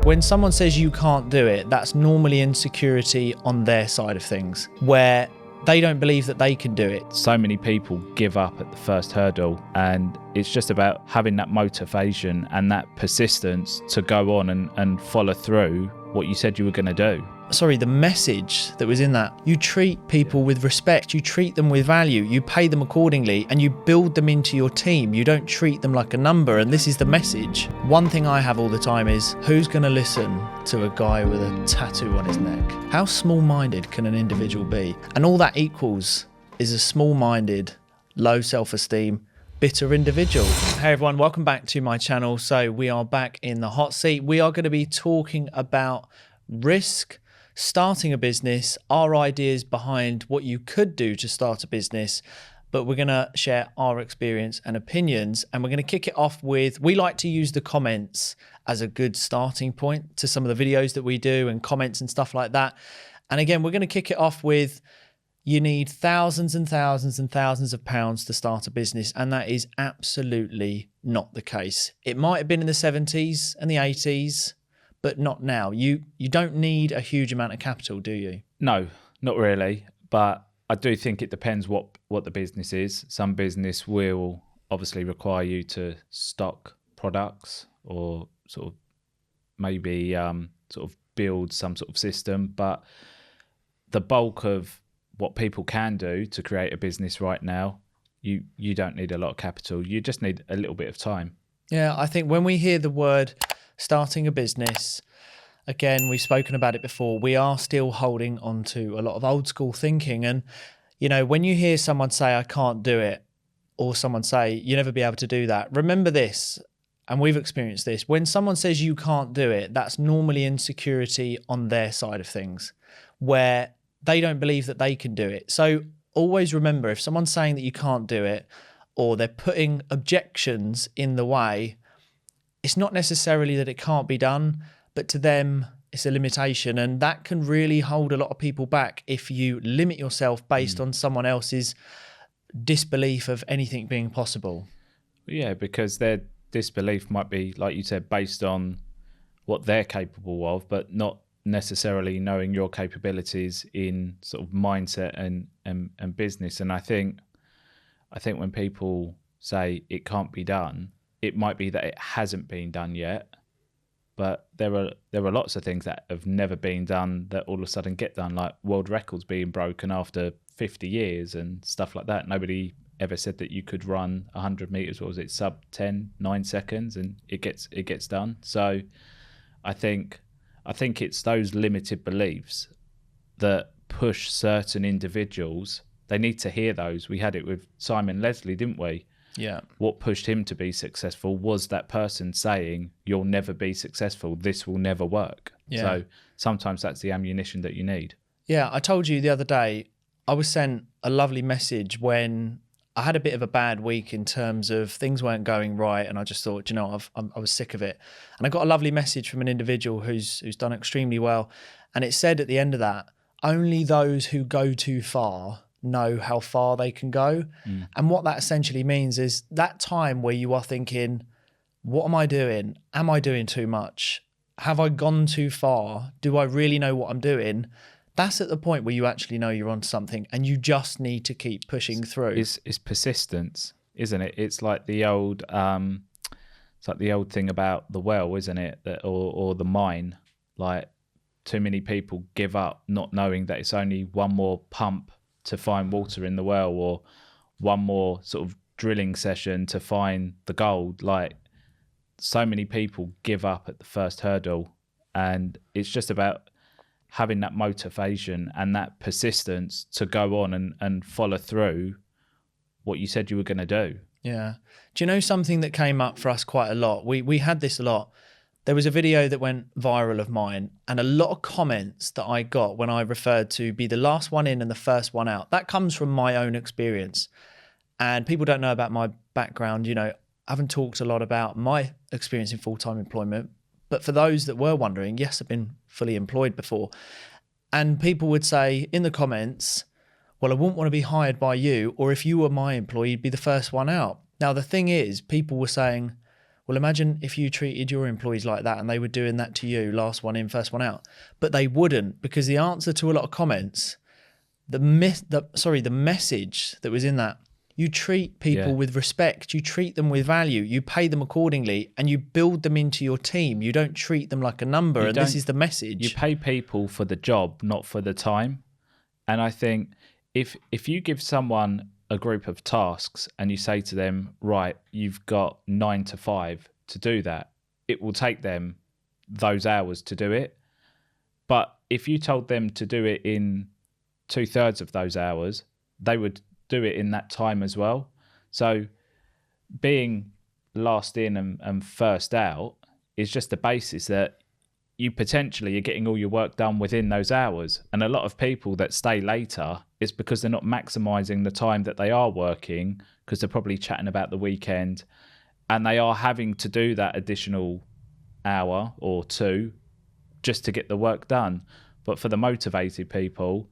When someone says you can't do it, that's normally insecurity on their side of things, where they don't believe that they can do it. So many people give up at the first hurdle, and it's just about having that motivation and that persistence to go on and follow through what you said you were going to do. Sorry, the message that was in that, you treat people with respect, you treat them with value, you pay them accordingly, and you build them into your team. You don't treat them like a number, and this is the message. One thing I have all the time is, who's going to listen to a guy with a tattoo on his neck? How small-minded can an individual be? And all that equals is a small-minded, low self-esteem, bitter individual. Hey everyone, welcome back to my channel. So we are back in the hot seat. We are going to be talking about risk, starting a business, our ideas behind what you could do to start a business, but we're going to share our experience and opinions, and we're going to kick it off with, we like to use the comments as a good starting point to some of the videos that we do and comments and stuff like that. And again, we're going to kick it off with, you need thousands and thousands and thousands of pounds to start a business, and that is absolutely not the case. It might have been in the 70s and the 80s, but not now. You don't need a huge amount of capital, do you? No, not really. But I do think it depends what the business is. Some business will obviously require you to stock products or sort of maybe sort of build some sort of system. But the bulk of what people can do to create a business right now, you don't need a lot of capital. You just need a little bit of time. Yeah, I think when we hear the word starting a business, again, we've spoken about it before, we are still holding on to a lot of old school thinking. And, you know, when you hear someone say, I can't do it, or someone say, you'll never be able to do that, remember this, and we've experienced this, when someone says you can't do it, that's normally insecurity on their side of things, where they don't believe that they can do it. So always remember, if someone's saying that you can't do it, or they're putting objections in the way, it's not necessarily that it can't be done, but to them, it's a limitation. And that can really hold a lot of people back if you limit yourself based on someone else's disbelief of anything being possible. Yeah, because their disbelief might be, like you said, based on what they're capable of, but not necessarily knowing your capabilities in sort of mindset and business. And I think when people say it can't be done, it might be that it hasn't been done yet, but there are lots of things that have never been done that all of a sudden get done, like world records being broken after 50 years and stuff like that. Nobody ever said that you could run 100 meters, what was it, sub 9 seconds, and it gets done. So I think it's those limited beliefs that push certain individuals. They need to hear those. We had it with Simon Leslie, didn't we? Yeah. What pushed him to be successful was that person saying, you'll never be successful. This will never work. Yeah. So sometimes that's the ammunition that you need. Yeah. I told you the other day, I was sent a lovely message when I had a bit of a bad week in terms of things weren't going right. And I just thought, you know, I was sick of it. And I got a lovely message from an individual who's done extremely well. And it said at the end of that, only those who go too far know how far they can go. And what that essentially means is that time where you are thinking, what am I doing? Am I doing too much? Have I gone too far? Do I really know what I'm doing? That's at the point where you actually know you're on something, and you just need to keep pushing through. It's persistence, isn't it? It's like the old thing about the well, isn't it? That or the mine. Like, too many people give up not knowing that it's only one more pump to find water in the well, or one more sort of drilling session to find the gold. Like, so many people give up at the first hurdle, and it's just about having that motivation and that persistence to go on and follow through what you said you were going to do. Yeah. Do you know something that came up for us quite a lot? We had this a lot. There was a video that went viral of mine, and a lot of comments that I got when I referred to be the last one in and the first one out. That comes from my own experience. And people don't know about my background. You know, I haven't talked a lot about my experience in full-time employment. But for those that were wondering, yes, I've been fully employed before. And people would say in the comments, well, I wouldn't want to be hired by you, or if you were my employee, you'd be the first one out. Now, the thing is, people were saying, Well, imagine if you treated your employees like that and they were doing that to you, last one in, first one out. But they wouldn't, because the answer to a lot of comments, the message that was in that, you treat people with respect, you treat them with value, you pay them accordingly, and you build them into your team. You don't treat them like a number, and this is the message. You pay people for the job, not for the time. And I think if you give someone a group of tasks and you say to them, right, you've got 9 to 5 to do that, it will take them those hours to do it. But if you told them to do it in 2/3 of those hours, they would do it in that time as well. So being last in and first out is just the basis that you potentially are getting all your work done within those hours. And a lot of people that stay later is because they're not maximizing the time that they are working, because they're probably chatting about the weekend, and they are having to do that additional hour or two just to get the work done. But for the motivated people,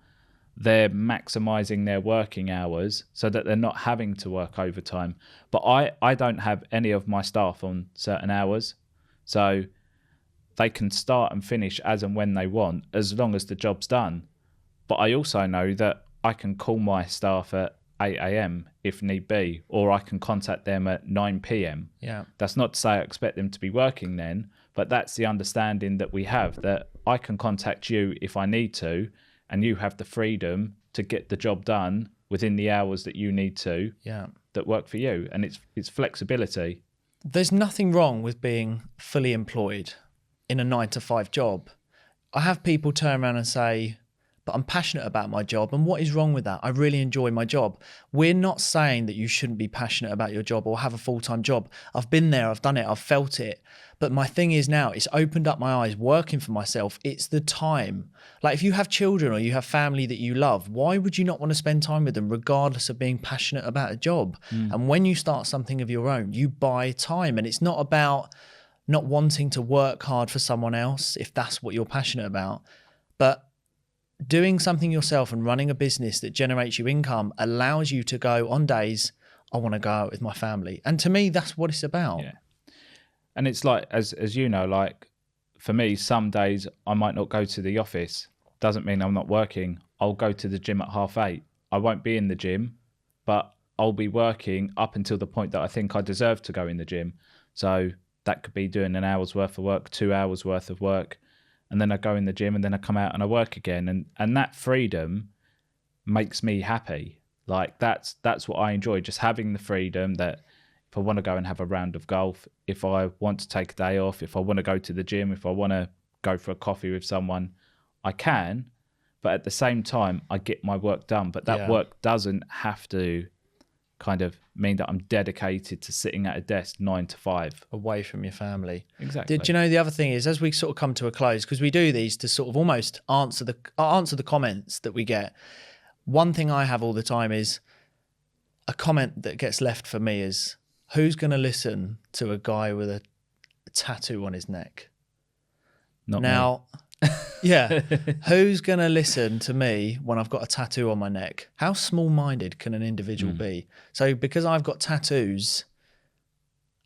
they're maximizing their working hours so that they're not having to work overtime. But I don't have any of my staff on certain hours. So they can start and finish as and when they want, as long as the job's done. But I also know that I can call my staff at 8 a.m. if need be, or I can contact them at 9 p.m. Yeah. That's not to say I expect them to be working then, but that's the understanding that we have, that I can contact you if I need to, and you have the freedom to get the job done within the hours that you need to, that work for you. And it's flexibility. There's nothing wrong with being fully employed in a 9 to 5 job. I have people turn around and say, but I'm passionate about my job. And what is wrong with that? I really enjoy my job. We're not saying that you shouldn't be passionate about your job or have a full-time job. I've been there, I've done it, I've felt it. But my thing is now, it's opened up my eyes working for myself. It's the time. Like if you have children or you have family that you love, why would you not want to spend time with them regardless of being passionate about a job? And when you start something of your own, you buy time. And it's not about not wanting to work hard for someone else if that's what you're passionate about, but doing something yourself and running a business that generates you income allows you to go on days, I want to go out with my family. And to me, that's what it's about. Yeah. And it's like, as you know, like for me, some days I might not go to the office. Doesn't mean I'm not working. I'll go to the gym at 8:30. I won't be in the gym, but I'll be working up until the point that I think I deserve to go in the gym. So that could be doing an hour's worth of work, 2 hours worth of work. And then I go in the gym and then I come out and I work again. And that freedom makes me happy. Like that's what I enjoy, just having the freedom that if I want to go and have a round of golf, if I want to take a day off, if I want to go to the gym, if I want to go for a coffee with someone, I can. But at the same time, I get my work done. But that work doesn't have to kind of mean that I'm dedicated to sitting at a desk 9 to 5. Away from your family. Exactly. Did you know the other thing is, as we sort of come to a close, because we do these to sort of almost answer the comments that we get. One thing I have all the time is a comment that gets left for me is, who's going to listen to a guy with a tattoo on his neck? Not now, yeah. Who's going to listen to me when I've got a tattoo on my neck? How small-minded can an individual be? So because I've got tattoos,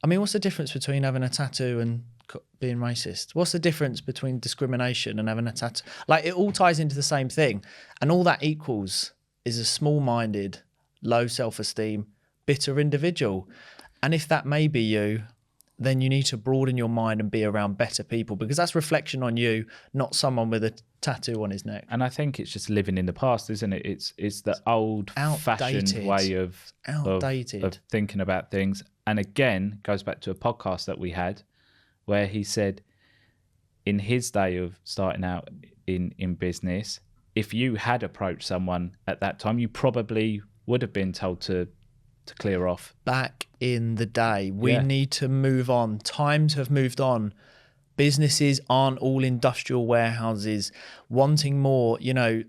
I mean, what's the difference between having a tattoo and being racist? What's the difference between discrimination and having a tattoo? Like, it all ties into the same thing. And all that equals is a small-minded, low self-esteem, bitter individual. And if that may be you, then you need to broaden your mind and be around better people, because that's reflection on you, not someone with a tattoo on his neck. And I think it's just living in the past, isn't it? It's the old-fashioned way of thinking about things. And again, goes back to a podcast that we had where he said in his day of starting out in business, if you had approached someone at that time, you probably would have been told to clear off. Back in the day, we need to move on. Times have moved on. Businesses aren't all industrial warehouses wanting more. You know,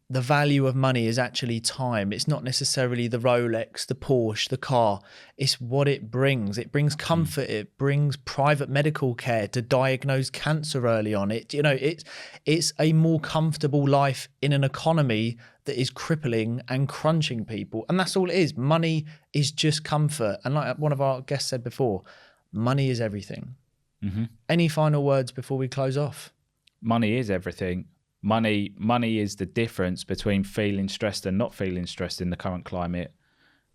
the value of money is actually time. It's not necessarily the Rolex, the Porsche, the car. It's what it brings. It brings comfort. It brings private medical care to diagnose cancer early on. It's a more comfortable life in an economy that is crippling and crunching people. And that's all it is. Money is just comfort. And like one of our guests said before, money is everything. Mm-hmm. Any final words before we close off? Money is everything. Money is the difference between feeling stressed and not feeling stressed in the current climate.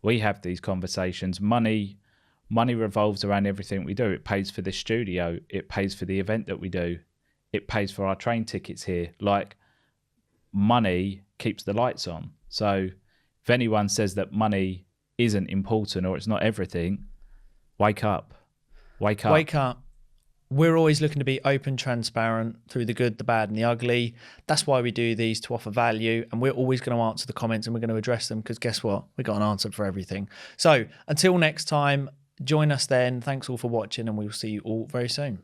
We have these conversations. Money revolves around everything we do. It pays for this studio. It pays for the event that we do. It pays for our train tickets here. Like, money keeps the lights on. So if anyone says that money isn't important or it's not everything, wake up. Wake up. Wake up. We're always looking to be open, transparent through the good, the bad, and the ugly. That's why we do these, to offer value. And we're always going to answer the comments and we're going to address them, because guess what? We've got an answer for everything. So until next time, join us then. Thanks all for watching, and we'll see you all very soon.